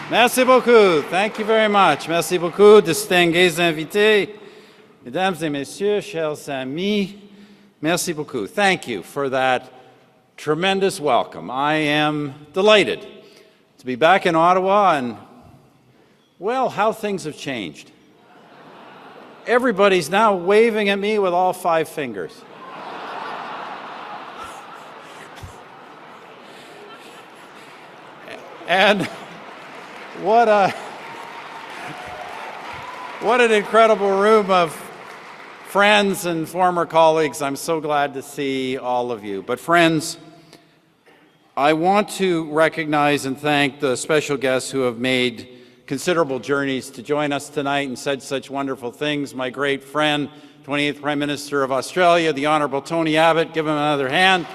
Merci beaucoup. Thank you very much. Merci beaucoup, distingués invités, mesdames et messieurs, chers amis. Merci beaucoup. Thank you for that tremendous welcome. I am delighted to be back in Ottawa and, well, how things have changed. Everybody's now waving at me with all 5 fingers. And what an incredible room of friends and former colleagues. I'm so glad to see all of you. But friends, I want to recognize and thank the special guests who have made considerable journeys to join us tonight and said such wonderful things. My great friend, 20th Prime Minister of Australia, the Honourable Tony Abbott. Give him another hand.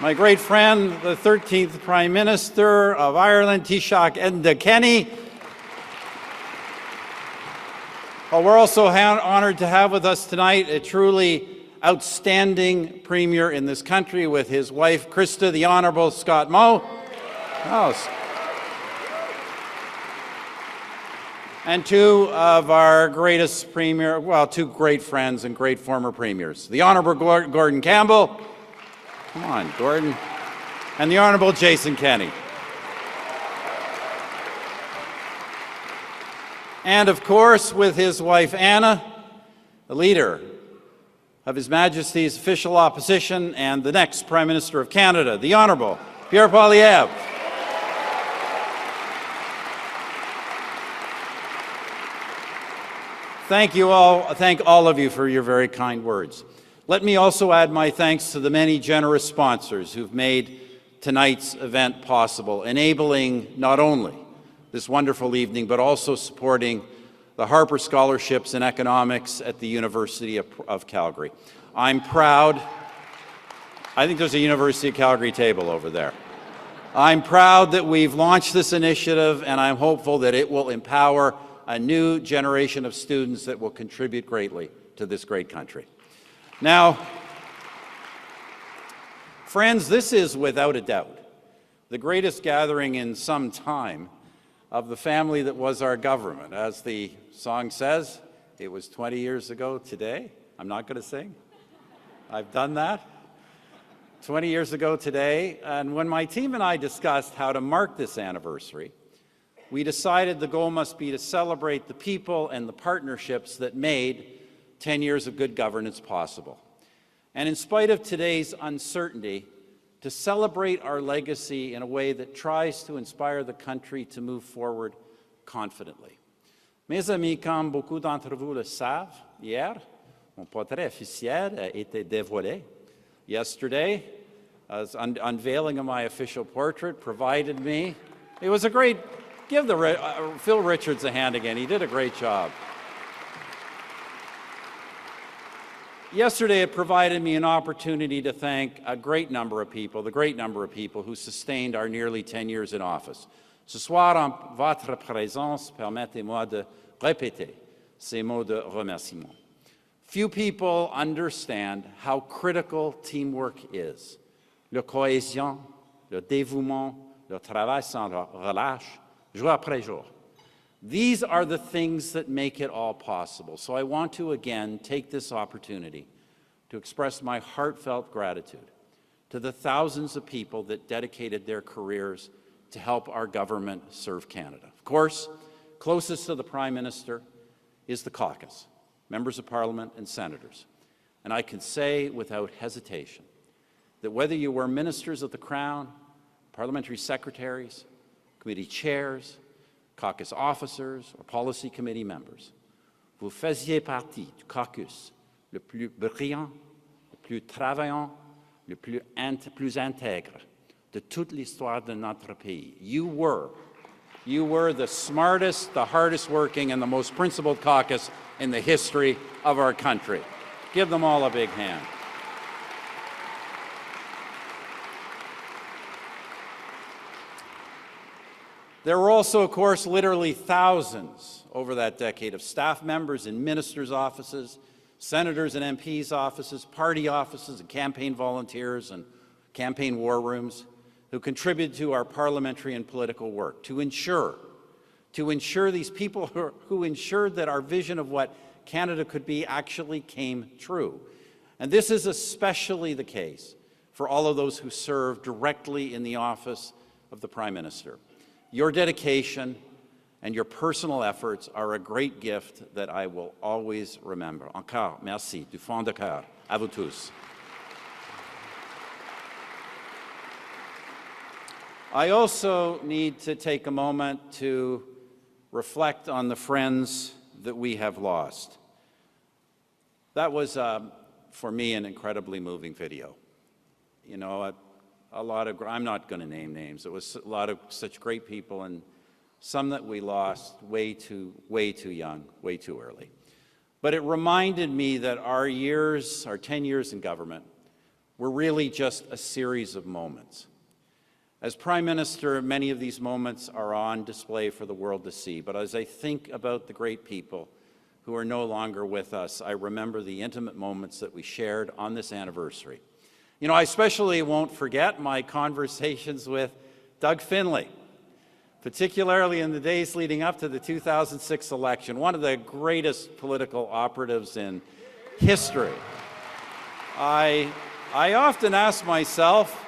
My great friend, the 13th Prime Minister of Ireland, Taoiseach Enda Kenny. Well, we're also honored to have with us tonight a truly outstanding Premier in this country with his wife, Krista, the Honourable Scott Moe. Oh. And 2 of our greatest Premier, well, 2 great friends and great former Premiers, the Honourable Gordon Campbell. Come on, Gordon. And the Honourable Jason Kenney. And of course, with his wife Anna, the leader of His Majesty's official opposition and the next Prime Minister of Canada, the Honourable Pierre Poilievre. Thank you all. Thank all of you for your very kind words. Let me also add my thanks to the many generous sponsors who've made tonight's event possible, enabling not only this wonderful evening, but also supporting the Harper Scholarships in Economics at the University of Calgary. I'm proud. I think there's a University of Calgary table over there. I'm proud that we've launched this initiative, and I'm hopeful that it will empower a new generation of students that will contribute greatly to this great country. Now, friends, this is without a doubt the greatest gathering in some time of the family that was our government. As the song says, it was 20 years ago today. I'm not going to sing. I've done that. 20 years ago today, and when my team and I discussed how to mark this anniversary, we decided the goal must be to celebrate the people and the partnerships that made 10 years of good governance possible. And in spite of today's uncertainty, to celebrate our legacy in a way that tries to inspire the country to move forward confidently. Mes amis, comme beaucoup d'entre vous le savent, hier, mon portrait officiel a été dévoilé. Yesterday, unveiling of my official portrait provided me. It was a great, give Phil Richards a hand again. He did a great job. Yesterday, it provided me an opportunity to thank a great number of people, the great number of people who sustained our nearly 10 years in office. Ce soir, en votre présence, permettez-moi de répéter ces mots de remerciement. Few people understand how critical teamwork is. La cohésion, le dévouement, le travail sans relâche, jour après jour. These are the things that make it all possible. So I want to again take this opportunity to express my heartfelt gratitude to the thousands of people that dedicated their careers to help our government serve Canada. Of course, closest to the Prime Minister is the caucus, members of Parliament and senators. And I can say without hesitation that whether you were ministers of the Crown, parliamentary secretaries, committee chairs, caucus officers, or policy committee members, vous faisiez partie du caucus le plus brillant, le plus travaillant, le plus intègre de toute l'histoire de notre pays. You were the smartest, the hardest working, and the most principled caucus in the history of our country. Give them all a big hand. There were also, of course, literally thousands over that decade of staff members in ministers' offices, senators and MPs' offices, party offices, and campaign volunteers and campaign war rooms. who contributed to our parliamentary and political work, to ensure these people who ensured that our vision of what Canada could be actually came true. And this is especially the case for all of those who serve directly in the office of the Prime Minister. Your dedication and your personal efforts are a great gift that I will always remember. Encore, merci, du fond de cœur, à vous tous. I also need to take a moment to reflect on the friends that we have lost. That was, for me, an incredibly moving video. You know, a lot of, I'm not going to name names, it was a lot of such great people, and some that we lost way too young, way too early. But it reminded me that our 10 years in government, were really just a series of moments. As Prime Minister, many of these moments are on display for the world to see, but as I think about the great people who are no longer with us, I remember the intimate moments that we shared on this anniversary. You know, I especially won't forget my conversations with Doug Findlay, particularly in the days leading up to the 2006 election, one of the greatest political operatives in history. I often ask myself,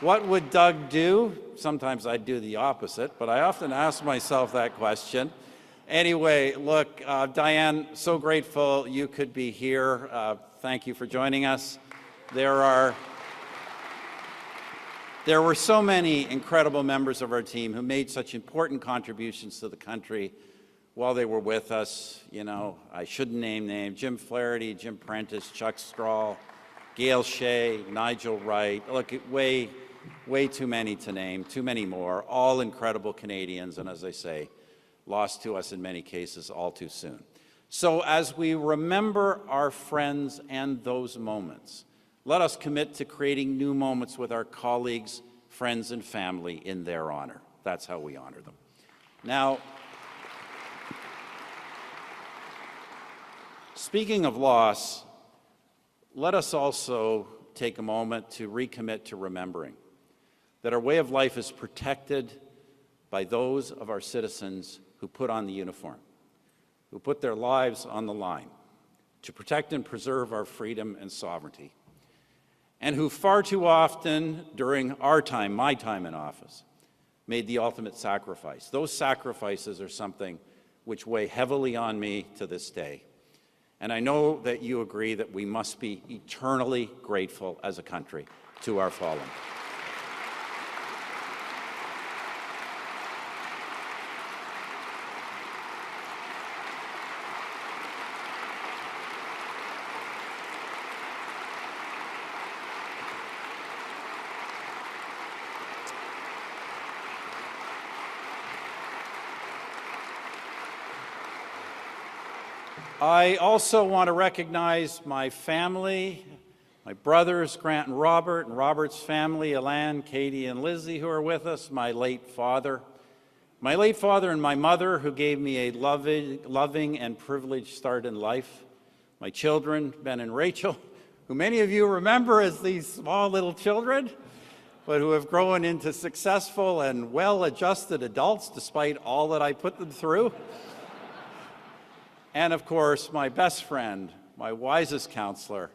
what would Doug do? Sometimes I'd do the opposite, but I often ask myself that question. Anyway, look, Diane, so grateful you could be here. Thank you for joining us. There were so many incredible members of our team who made such important contributions to the country while they were with us. You know, I shouldn't name names: Jim Flaherty, Jim Prentice, Chuck Strahl, Gail Shea, Nigel Wright. Look, way too many to name, too many more, all incredible Canadians, and as I say, lost to us in many cases all too soon. So as we remember our friends and those moments, let us commit to creating new moments with our colleagues, friends, and family in their honor. That's how we honor them. Now, speaking of loss, let us also take a moment to recommit to remembering that our way of life is protected by those of our citizens who put on the uniform, who put their lives on the line to protect and preserve our freedom and sovereignty, and who far too often during our time, my time in office, made the ultimate sacrifice. Those sacrifices are something which weigh heavily on me to this day. And I know that you agree that we must be eternally grateful as a country to our fallen. I also want to recognize my family, my brothers, Grant and Robert's family, Alan, Katie, and Lizzie, who are with us, my late father and my mother, who gave me a loving and privileged start in life, my children, Ben and Rachel, who many of you remember as these small little children, but who have grown into successful and well-adjusted adults despite all that I put them through. And of course, my best friend, my wisest counselor,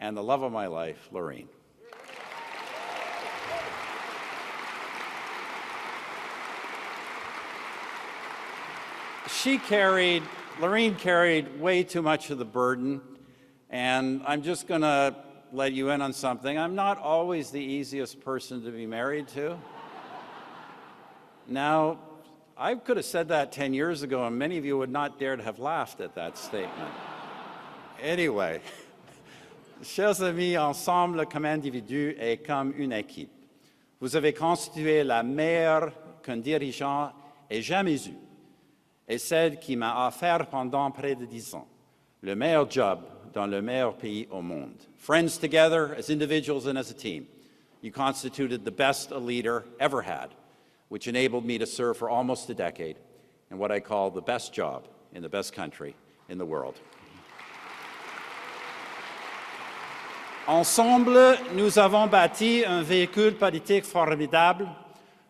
and the love of my life, Lorraine. Lorraine carried way too much of the burden, and I'm just going to let you in on something. I'm not always the easiest person to be married to. Now, I could have said that 10 years ago, and many of you would not dare to have laughed at that statement. Anyway, chers amis, ensemble comme individu et comme une équipe, vous avez constitué la meilleure qu'un dirigeant ait jamais eue, et celle qui m'a offert pendant près de 10 ans le meilleur job dans le meilleur pays au monde. Friends together, as individuals and as a team, you constituted the best a leader ever had, which enabled me to serve for almost a decade in what I call the best job in the best country in the world. Ensemble, nous avons bâti un véhicule politique formidable,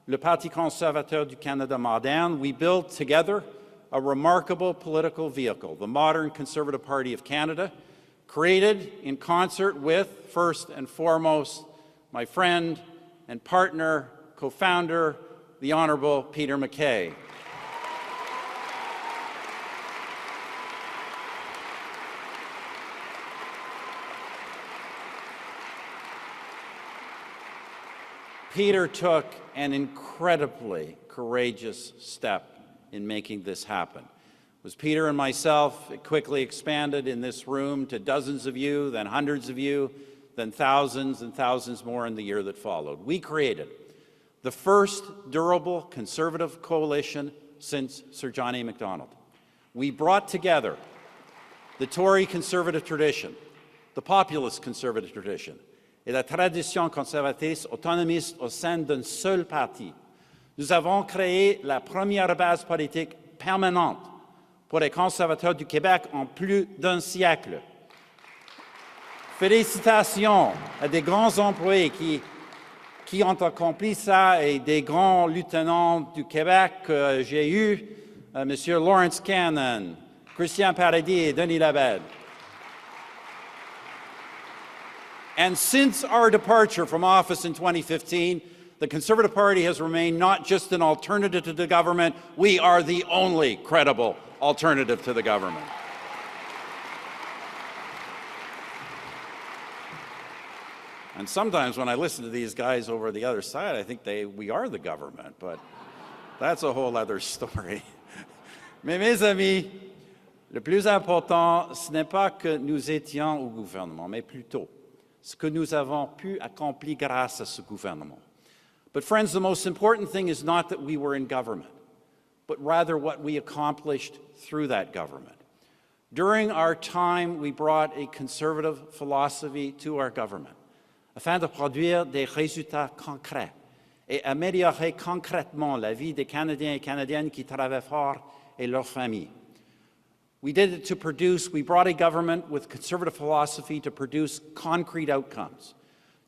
le Parti conservateur du Canada moderne. We built together a remarkable political vehicle, the modern Conservative Party of Canada, created in concert with, first and foremost, my friend and partner, co-founder, the Honourable Peter MacKay. Peter took an incredibly courageous step in making this happen. It was Peter and myself. It quickly expanded in this room to dozens of you, then hundreds of you, then thousands and thousands more in the year that followed. We created the first durable Conservative coalition since Sir John A. Macdonald. We brought together the Tory Conservative tradition, the populist Conservative tradition, et la tradition conservatrice autonomiste au sein d'un seul parti. Nous avons créé la première base politique permanente pour les conservateurs du Québec en plus d'un siècle. Félicitations à des grands employés qui ont accompli ça et des grands lieutenants du Québec que j'ai eus, M. Lawrence Cannon, Christian Paradis et Denis Labelle. And since our departure from office in 2015, the Conservative Party has remained not just an alternative to the government, we are the only credible alternative to the government. And sometimes when I listen to these guys over the other side, I think we are the government, but that's a whole other story. Mais mes amis, le plus important, ce n'est pas que nous étions au gouvernement, mais plutôt ce que nous avons pu accomplir grâce à ce gouvernement. But friends, the most important thing is not that we were in government, but rather what we accomplished through that government. During our time, we brought a conservative philosophy to our government, afin de produire des résultats concrets et améliorer concrètement la vie des Canadiens et Canadiennes qui travaillent fort et leurs familles. We did it we brought a government with conservative philosophy to produce concrete outcomes,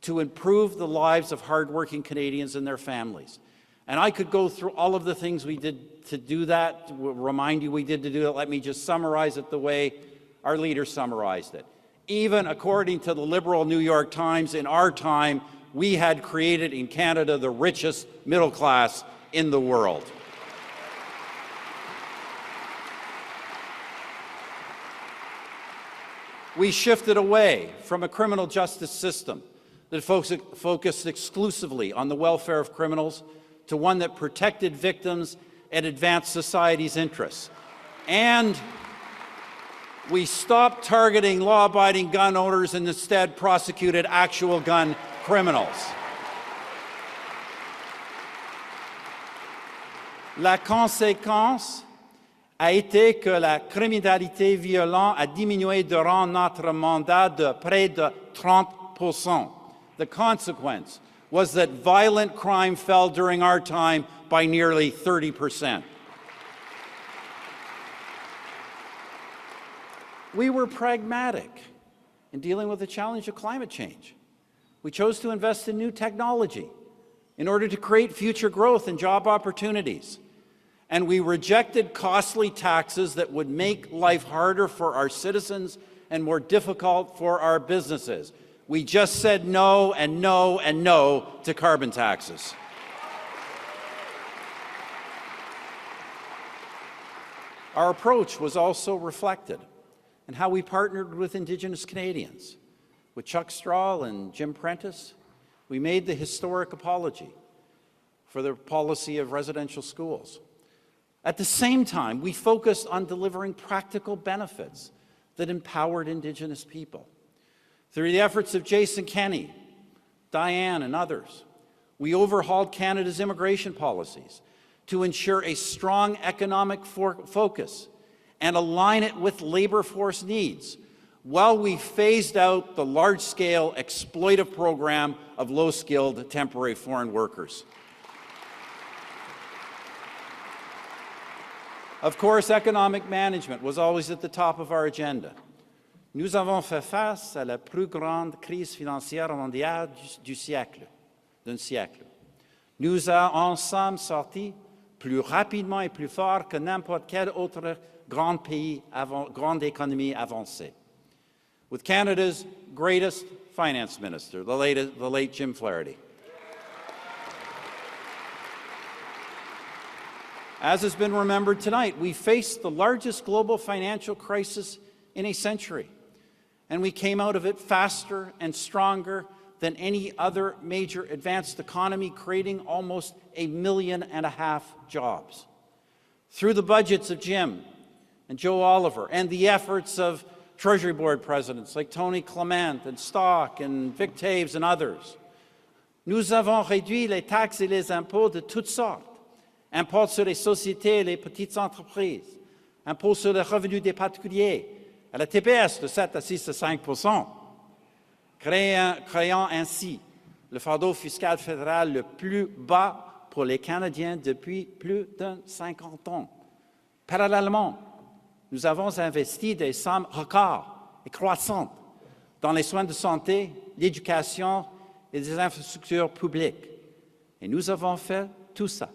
to improve the lives of hardworking Canadians and their families. And I could go through all of the things we did to do that, to remind you we did to do it. Let me just summarize it the way our leader summarized it. Even according to the liberal New York Times, in our time, we had created in Canada the richest middle class in the world. We shifted away from a criminal justice system that focused exclusively on the welfare of criminals to one that protected victims and advanced society's interests. And we stopped targeting law-abiding gun owners and instead prosecuted actual gun criminals. La conséquence a été que la criminalité violente a diminué durant notre mandat de près de 30%. The consequence was that violent crime fell during our time by nearly 30%. We were pragmatic in dealing with the challenge of climate change. We chose to invest in new technology in order to create future growth and job opportunities. And we rejected costly taxes that would make life harder for our citizens and more difficult for our businesses. We just said no and no and no to carbon taxes. Our approach was also reflected in how we partnered with Indigenous Canadians. With Chuck Straw and Jim Prentice, we made the historic apology for the policy of residential schools. At the same time, we focused on delivering practical benefits that empowered Indigenous people. Through the efforts of Jason Kenney, Diane, and others, we overhauled Canada's immigration policies to ensure a strong economic focus and align it with labor force needs, while we phased out the large-scale exploitive program of low-skilled temporary foreign workers. Of course, economic management was always at the top of our agenda. Nous avons fait face à la plus grande crise financière mondiale d'un siècle. Nous en sommes sortis plus rapidement et plus fort que n'importe quel autre grand pays, grande économie avancée. With Canada's greatest finance minister, the late Jim Flaherty. As has been remembered tonight, we faced the largest global financial crisis in a century, and we came out of it faster and stronger than any other major advanced economy, creating almost 1.5 million jobs. Through the budgets of Jim and Joe Oliver and the efforts of Treasury Board presidents like Tony Clement and Stock and Vic Taves and others, nous avons réduit les taxes et les impôts de toutes sortes. Impôts sur les sociétés et les petites entreprises, impôts sur les revenus des particuliers, à la TPS de 7 à 6 à 5%, créant ainsi le fardeau fiscal fédéral le plus bas pour les Canadiens depuis plus de 50 ans. Parallèlement, nous avons investi des sommes records et croissantes dans les soins de santé, l'éducation et les infrastructures publiques. Et nous avons fait tout ça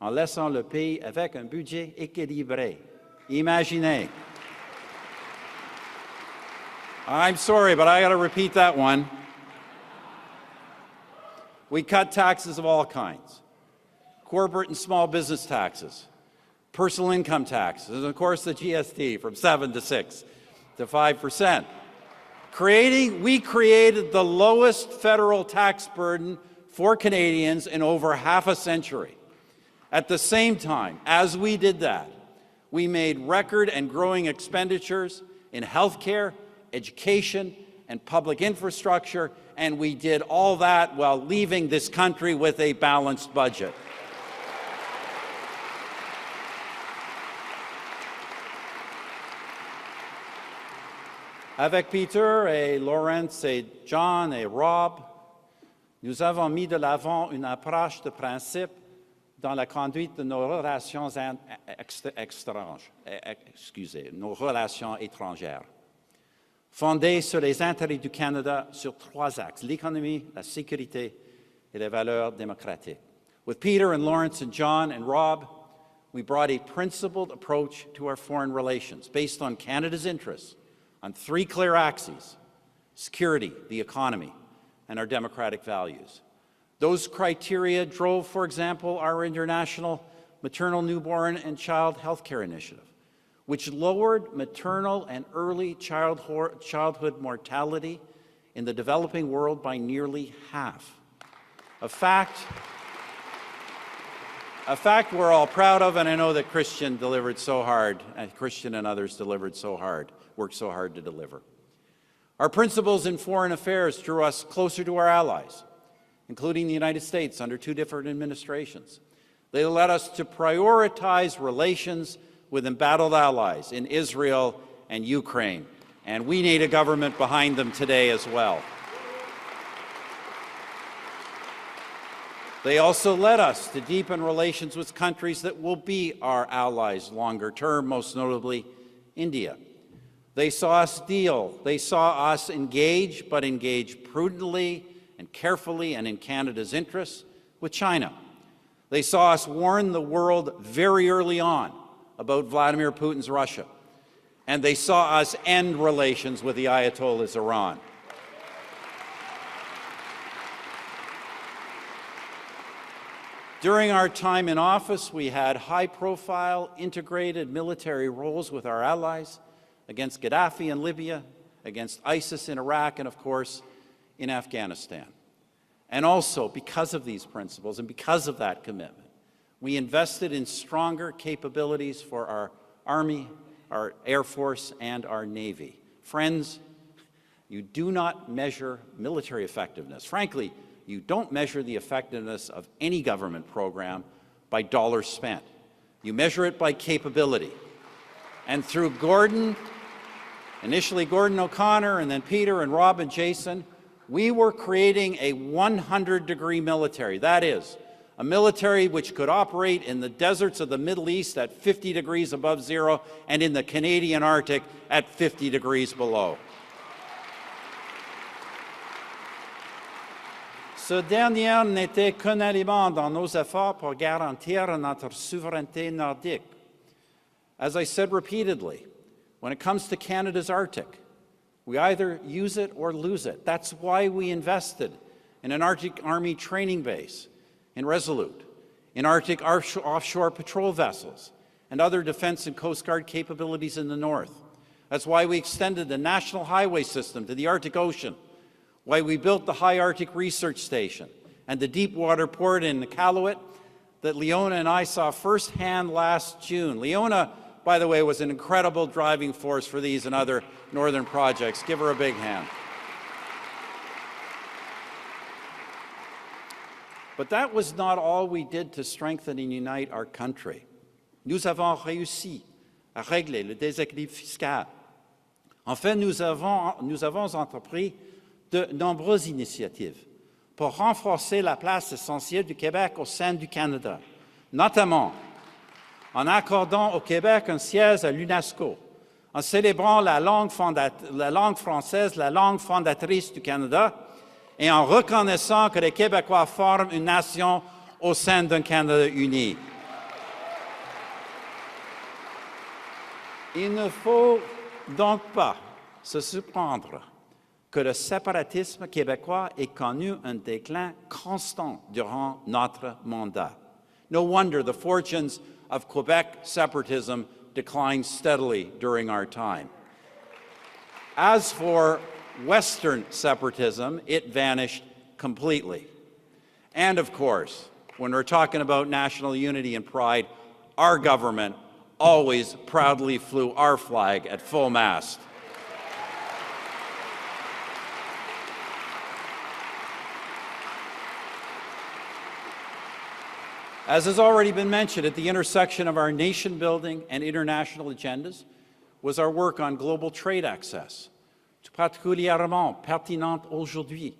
en laissant le pays avec un budget équilibré. Imaginez. I'm sorry, but I got to repeat that one. We cut taxes of all kinds. Corporate and small business taxes, personal income taxes, and of course the GST from 7 to 6 to 5%. We created the lowest federal tax burden for Canadians in over half a century. At the same time, as we did that, we made record and growing expenditures in healthcare, education, and public infrastructure, and we did all that while leaving this country with a balanced budget. Avec Peter et Lawrence et John et Rob, nous avons mis de l'avant une approche de principe dans la conduite de nos relations étrangères, fondée sur les intérêts du Canada sur 3 axes, l'économie, la sécurité et les valeurs démocratiques. With Peter and Lawrence and John and Rob, we brought a principled approach to our foreign relations based on Canada's interests on 3 clear axes: security, the economy, and our democratic values. Those criteria drove, for example, our international maternal, newborn, and child health care initiative, which lowered maternal and early childhood mortality in the developing world by nearly half. A fact we're all proud of, and I know that Christian delivered so hard, Christian and others worked so hard to deliver. Our principles in foreign affairs drew us closer to our allies, including the United States under 2 different administrations. They led us to prioritize relations with embattled allies in Israel and Ukraine, and we need a government behind them today as well. They also led us to deepen relations with countries that will be our allies longer term, most notably India. They saw us deal. They saw us engage, but engage prudently and carefully and in Canada's interests with China. They saw us warn the world very early on about Vladimir Putin's Russia, and they saw us end relations with the Ayatollah's Iran. During our time in office, we had high-profile, integrated military roles with our allies against Gaddafi in Libya, against ISIS in Iraq, and of course, in Afghanistan. And also, because of these principles and because of that commitment, we invested in stronger capabilities for our Army, our Air Force, and our Navy. Friends, you do not measure military effectiveness. Frankly, you don't measure the effectiveness of any government program by dollars spent. You measure it by capability. And through initially Gordon O'Connor, and then Peter and Rob and Jason, we were creating a 100-degree military. That is, a military which could operate in the deserts of the Middle East at 50 degrees above zero and in the Canadian Arctic at 50 degrees below. Ce dernier n'était qu'un élément dans nos efforts pour garantir notre souveraineté nordique. As I said repeatedly, when it comes to Canada's Arctic, we either use it or lose it. That's why we invested in an Arctic Army training base in Resolute, in Arctic offshore patrol vessels, and other defense and Coast Guard capabilities in the north. That's why we extended the national highway system to the Arctic Ocean, why we built the High Arctic Research Station and the deep water port in Iqaluit that Leona and I saw firsthand last June. Leona, by the way, was an incredible driving force for these and other northern projects. Give her a big hand. But that was not all we did to strengthen and unite our country. Nous avons réussi à régler le déséquilibre fiscal. En fait, nous avons entrepris de nombreuses initiatives pour renforcer la place essentielle du Québec au sein du Canada, notamment en accordant au Québec un siège à l'UNESCO, en célébrant la langue française, la langue fondatrice du Canada, et en reconnaissant que les Québécois forment une nation au sein d'un Canada uni. Il ne faut donc pas se surprendre que le séparatisme québécois ait connu un déclin constant durant notre mandat. No wonder the fortunes of Quebec separatism declined steadily during our time. As for Western separatism, it vanished completely. And of course, when we're talking about national unity and pride, our government always proudly flew our flag at full mast. As has already been mentioned, at the intersection of our nation-building and international agendas was our work on global trade access, tout particulièrement pertinente aujourd'hui,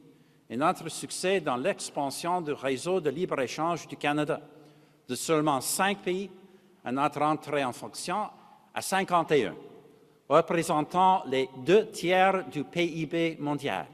et notre succès dans l'expansion du réseau de libre-échange du Canada, de seulement 5 pays à notre entrée en fonction à 51, représentant les 2/3 du PIB mondial.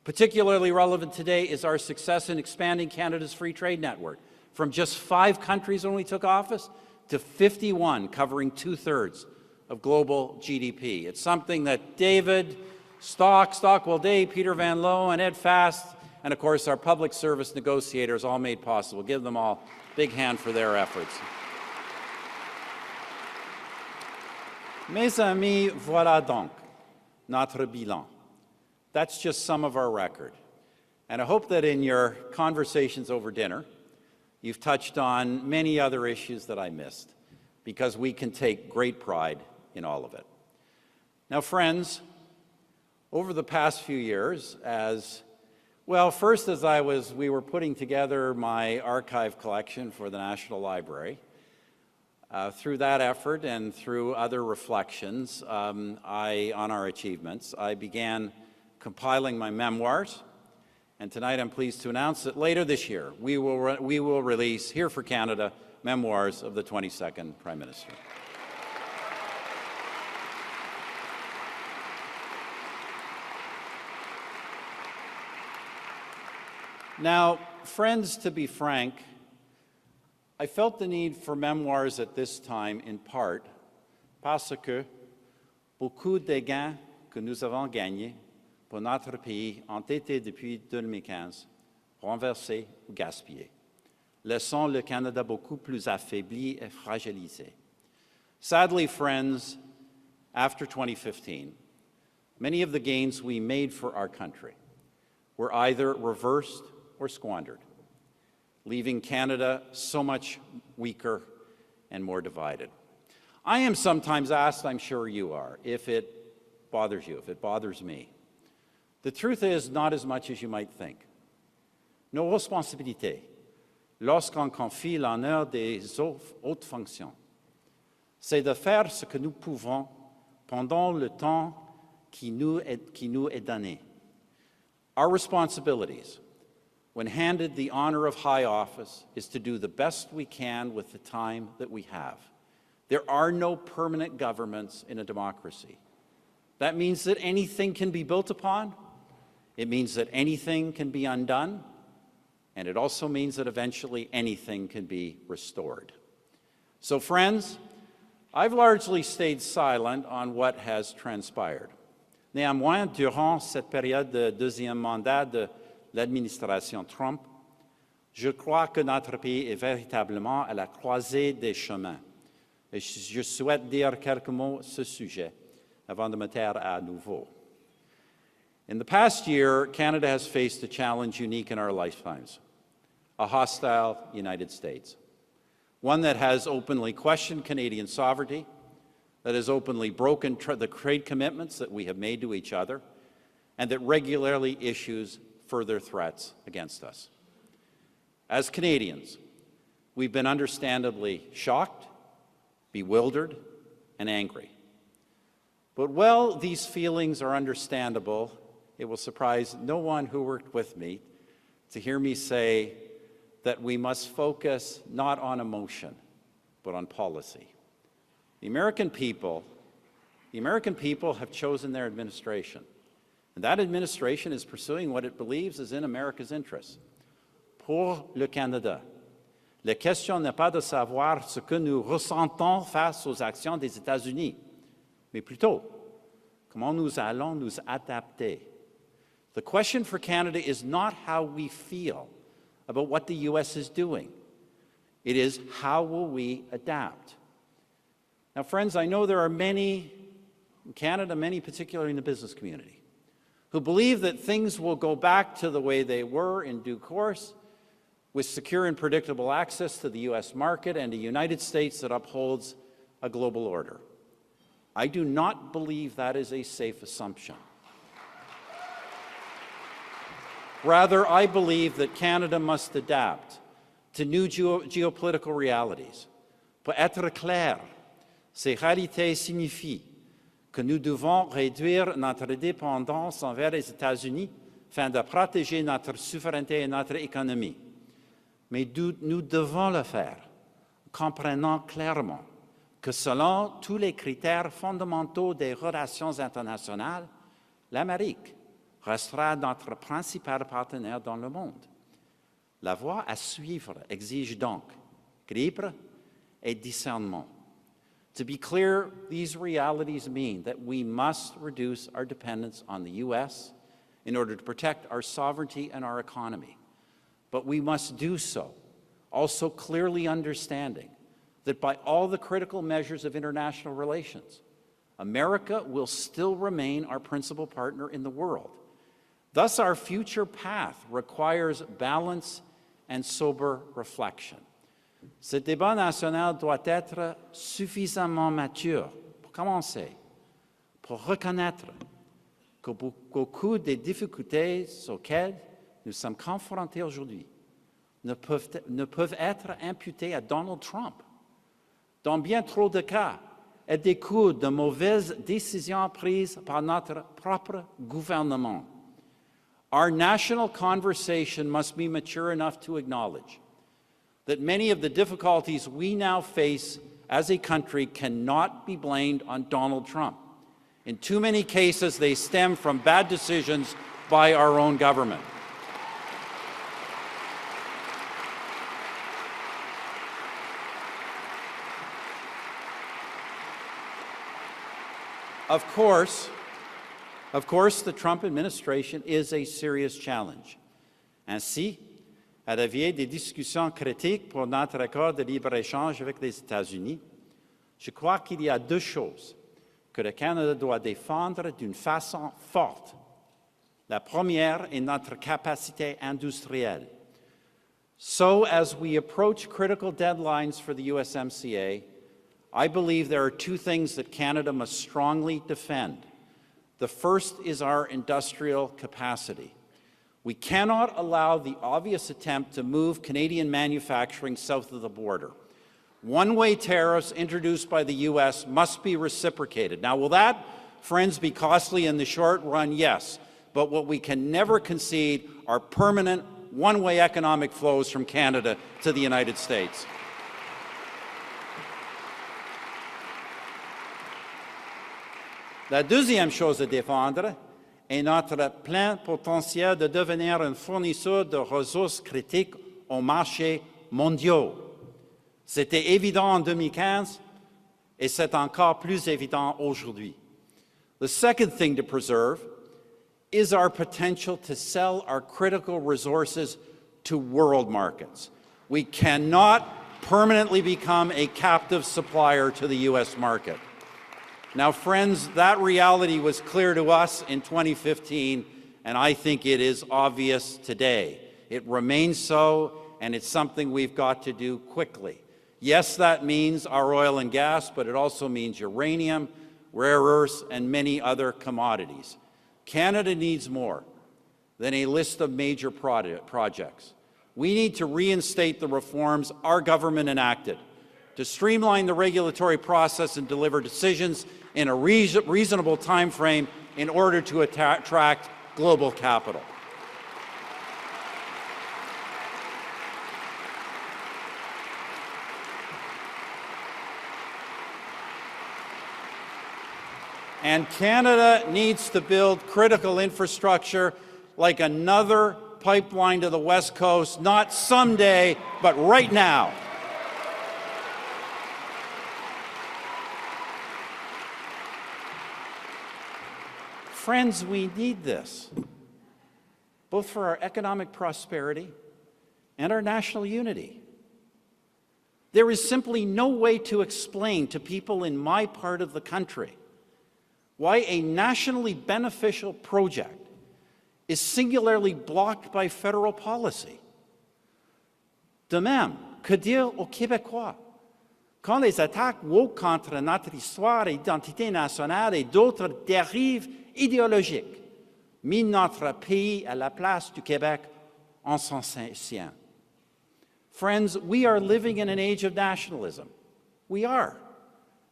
Particularly relevant today is our success in expanding Canada's free trade network, from just 5 countries when we took office to 51, covering 2/3 of global GDP. It's something that David, Stockwell Day, Peter Van Loo, and Ed Fast, and of course our public service negotiators all made possible. Give them all a big hand for their efforts. Mes amis, voilà donc notre bilan. That's just some of our record. And I hope that in your conversations over dinner, you've touched on many other issues that I missed, because we can take great pride in all of it. Now, friends, over the past few years, first as we were putting together my archive collection for the National Library, through that effort and through other reflections on our achievements, I began compiling my memoirs. And tonight I'm pleased to announce that later this year, we will release, here for Canada, memoirs of the 22nd Prime Minister. Now, friends, to be frank, I felt the need for memoirs at this time in part parce que beaucoup des gains que nous avons gagnés pour notre pays ont été depuis 2015 renversés ou gaspillés, laissant le Canada beaucoup plus affaibli et fragilisé. Sadly, friends, after 2015, many of the gains we made for our country were either reversed or squandered, leaving Canada so much weaker and more divided. I am sometimes asked, I'm sure you are, if it bothers you, if it bothers me. The truth is, not as much as you might think. Nos responsabilités, lorsqu'on confie l'honneur des hautes fonctions, c'est de faire ce que nous pouvons pendant le temps qui nous est donné. Our responsibilities when handed the honor of high office, is to do the best we can with the time that we have. There are no permanent governments in a democracy. That means that anything can be built upon. It means that anything can be undone. And it also means that eventually anything can be restored. So, friends, I've largely stayed silent on what has transpired. Néanmoins, durant cette période de deuxième mandat de l'administration Trump, je crois que notre pays est véritablement à la croisée des chemins. Et je souhaite dire quelques mots sur ce sujet avant de me taire à nouveau. In the past year, Canada has faced a challenge unique in our lifetimes: a hostile United States, one that has openly questioned Canadian sovereignty, that has openly broken the trade commitments that we have made to each other, and that regularly issues further threats against us. As Canadians, we've been understandably shocked, bewildered, and angry. But while these feelings are understandable, it will surprise no one who worked with me to hear me say that we must focus not on emotion, but on policy. The American people have chosen their administration, and that administration is pursuing what it believes is in America's interests. Pour le Canada, la question n'est pas de savoir ce que nous ressentons face aux actions des États-Unis, mais plutôt comment nous allons nous adapter. The question for Canada is not how we feel about what the U.S. is doing. It is, how will we adapt? Now, friends, I know there are many in Canada, many particularly in the business community, who believe that things will go back to the way they were in due course, with secure and predictable access to the U.S. market and a United States that upholds a global order. I do not believe that is a safe assumption. Rather, I believe that Canada must adapt to new geopolitical realities. Pour être clair, ces réalités signifient que nous devons réduire notre dépendance envers les États-Unis afin de protéger notre souveraineté et notre économie. Mais nous devons le faire en comprenant clairement que selon tous les critères fondamentaux des relations internationales, l'Amérique restera notre principal partenaire dans le monde. La voie à suivre exige donc équilibre et discernement. To be clear, these realities mean that we must reduce our dependence on the U.S. in order to protect our sovereignty and our economy. But we must do so also clearly understanding that by all the critical measures of international relations, America will still remain our principal partner in the world. Thus, our future path requires balance and sober reflection. Ce débat national doit être suffisamment mature, pour commencer, pour reconnaître que beaucoup des difficultés auxquelles nous sommes confrontés aujourd'hui ne peuvent être imputées à Donald Trump. Dans bien trop de cas, elles découlent de mauvaises décisions prises par notre propre gouvernement. Our national conversation must be mature enough to acknowledge that many of the difficulties we now face as a country cannot be blamed on Donald Trump. In too many cases, they stem from bad decisions by our own government. Of course, the Trump administration is a serious challenge. Ainsi, à la veille des discussions critiques pour notre accord de libre-échange avec les États-Unis, je crois qu'il y a deux choses que le Canada doit défendre d'une façon forte. La première est notre capacité industrielle. So, as we approach critical deadlines for the USMCA, I believe there are two things that Canada must strongly defend. The first is our industrial capacity. We cannot allow the obvious attempt to move Canadian manufacturing south of the border. One-way tariffs introduced by the U.S. must be reciprocated. Now, will that, friends, be costly in the short run? Yes. But what we can never concede are permanent one-way economic flows from Canada to the United States. La deuxième chose à défendre est notre plein potentiel de devenir un fournisseur de ressources critiques aux marchés mondiaux. C'était évident en 2015 et c'est encore plus évident aujourd'hui. The second thing to preserve is our potential to sell our critical resources to world markets. We cannot permanently become a captive supplier to the U.S. market. Now, friends, that reality was clear to us in 2015, and I think it is obvious today. It remains so, and it's something we've got to do quickly. Yes, that means our oil and gas, but it also means uranium, rare earths, and many other commodities. Canada needs more than a list of major projects. We need to reinstate the reforms our government enacted to streamline the regulatory process and deliver decisions in a reasonable time frame in order to attract global capital. And Canada needs to build critical infrastructure like another pipeline to the West Coast, not someday, but right now. Friends, we need this, both for our economic prosperity and our national unity. There is simply no way to explain to people in my part of the country why a nationally beneficial project is singularly blocked by federal policy. De même, que dire aux Québécois quand les attaques woke contre notre histoire et identité nationale et d'autres dérives idéologiques mis notre pays à la place du Québec en son sein? Friends, we are living in an age of nationalism. We are.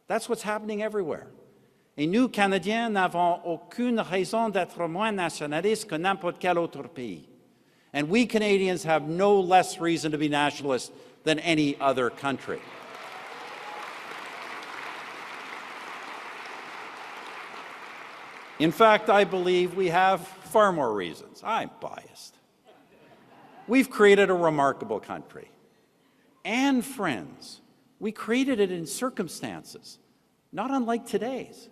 That's what's happening everywhere. Et nous, Canadiens, n'avons aucune raison d'être moins nationalistes que n'importe quel autre pays. And we Canadians have no less reason to be nationalists than any other country. In fact, I believe we have far more reasons. I'm biased. We've created a remarkable country. And friends, we created it in circumstances not unlike today's.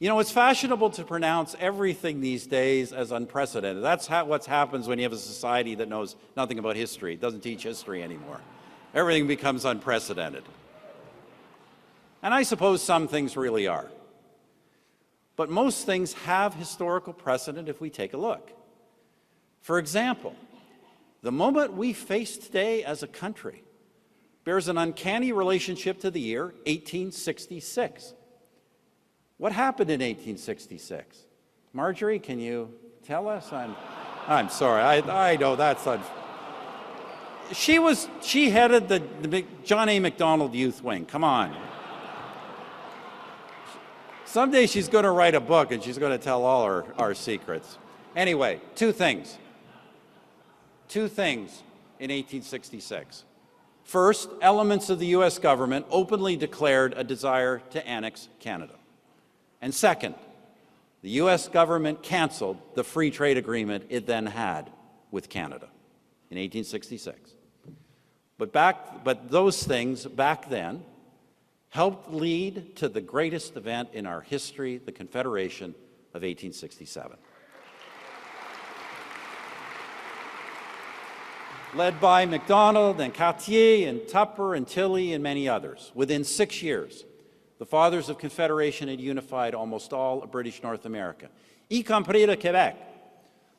You know, it's fashionable to pronounce everything these days as unprecedented. That's what happens when you have a society that knows nothing about history. It doesn't teach history anymore. Everything becomes unprecedented. And I suppose some things really are. But most things have historical precedent if we take a look. For example, the moment we face today as a country bears an uncanny relationship to the year 1866. What happened in 1866? Marjorie, can you tell us? I'm sorry, I know that's she headed the John A. Macdonald Youth Wing. Come on. Someday she's going to write a book and she's going to tell all our secrets. Anyway, two things in 1866. First, elements of the U.S. government openly declared a desire to annex Canada. And second, the U.S. government canceled the free trade agreement it then had with Canada in 1866. But those things back then helped lead to the greatest event in our history, the Confederation of 1867. Led by Macdonald and Cartier and Tupper and Tilley and many others. Within 6 years, the fathers of Confederation had unified almost all of British North America, y compris le Québec.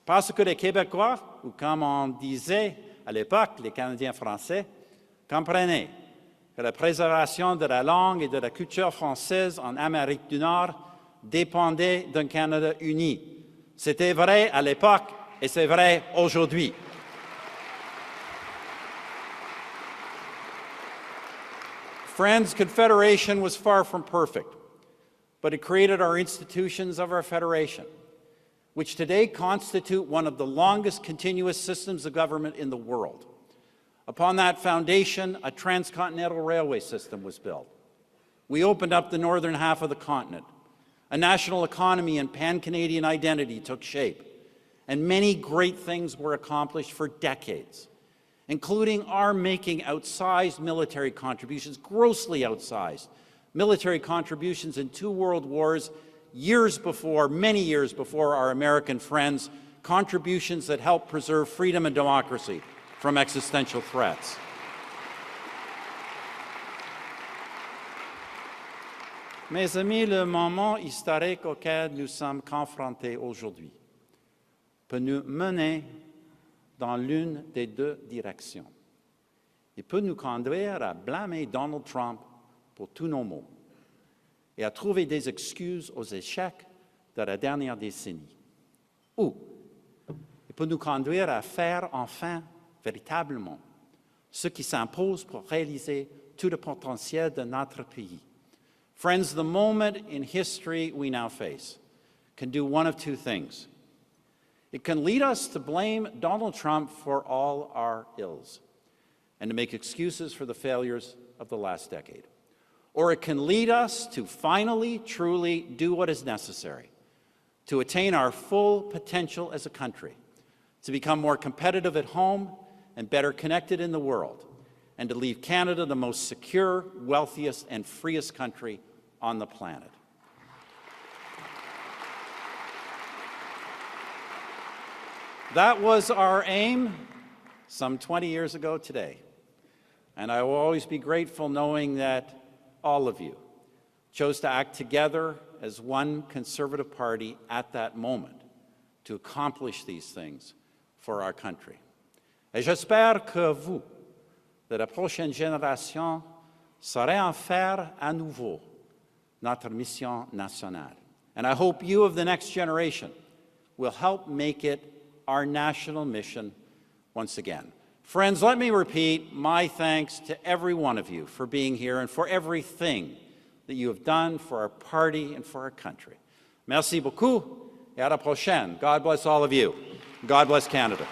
Parce que les Québécois, ou comme on disait à l'époque, les Canadiens français, comprenaient que la préservation de la langue et de la culture française en Amérique du Nord dépendait d'un Canada uni. C'était vrai à l'époque et c'est vrai aujourd'hui. Friends, Confederation was far from perfect, but it created our institutions of our federation. which today constitute one of the longest continuous systems of government in the world. Upon that foundation, a transcontinental railway system was built. We opened up the northern half of the continent. A national economy and pan-Canadian identity took shape, and many great things were accomplished for decades, including our making outsized military contributions, grossly outsized military contributions in 2 world wars, many years before our American friends, contributions that helped preserve freedom and democracy from existential threats. Mes amis, le moment historique auquel nous sommes confrontés aujourd'hui peut nous mener dans l'une des 2 directions. Il peut nous conduire à blâmer Donald Trump pour tous nos maux et à trouver des excuses aux échecs de la dernière décennie. Ou il peut nous conduire à faire enfin véritablement ce qui s'impose pour réaliser tout le potentiel de notre pays. Friends, the moment in history we now face can do one of 2 things. It can lead us to blame Donald Trump for all our ills and to make excuses for the failures of the last decade. Or it can lead us to finally, truly do what is necessary to attain our full potential as a country, to become more competitive at home and better connected in the world, and to leave Canada the most secure, wealthiest, and freest country on the planet. That was our aim some 20 years ago today, and I will always be grateful knowing that all of you chose to act together as one Conservative Party at that moment to accomplish these things for our country. Et j'espère que vous, de la prochaine génération, saurez en faire à nouveau notre mission nationale. And I hope you of the next generation will help make it our national mission once again. Friends, let me repeat my thanks to every one of you for being here and for everything that you have done for our party and for our country. Merci beaucoup, et à la prochaine. God bless all of you. God bless Canada.